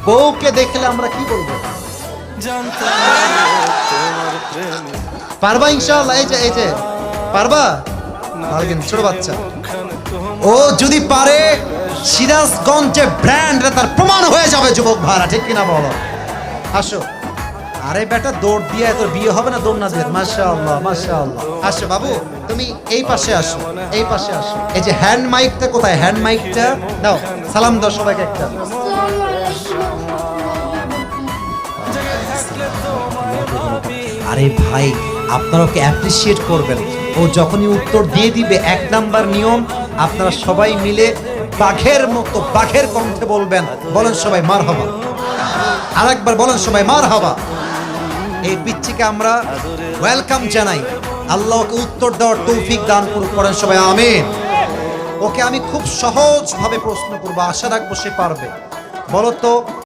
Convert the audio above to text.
বউকে দেখলে আমরা কি বলবো? পারবা ইনশাআল্লাহ? এই যে পারবা? পারবেন, ছোট বাচ্চা। ও যদি পারে সিরাজগঞ্জে ব্র্যান্ড তার প্রমাণ হয়ে যাবে যুবক ভাড়া, ঠিক কিনা বলো? আসো। আরে বেটা দৌড় দিয়ে তোর বিয়ে হবে না দৌড় না দিয়ে? মাশাআল্লাহ মাশাআল্লাহ। আসো বাবু, তুমি এই পাশে আসো, এই পাশে আসো। এই যে হ্যান্ড মাইকটা কোথায়? হ্যান্ড মাইকটা দাও, সালাম দাও সবাইকে একটা। আরে ভাই, আপনারা ওকে অ্যাপ্রিসিয়েট করবেন। ও যখনই উত্তর দিয়ে দিবে, 1 নাম্বার নিয়ম, আপনারা সবাই মিলে বাঘের মতো বাঘের কণ্ঠে বলবেন, বলেন সবাই মারহাবা। আরেকবার বলেন সবাই মারহাবা। এই পিচ্চিকে আমরা ওয়েলকাম জানাই। আল্লাহ ওকে উত্তর দেওয়ার তৌফিক দান করুক, করেন সবাই আমিন। ওকে আমি খুব সহজ ভাবে প্রশ্ন করবো, আশা রাখবো সে পারবে। বলো তো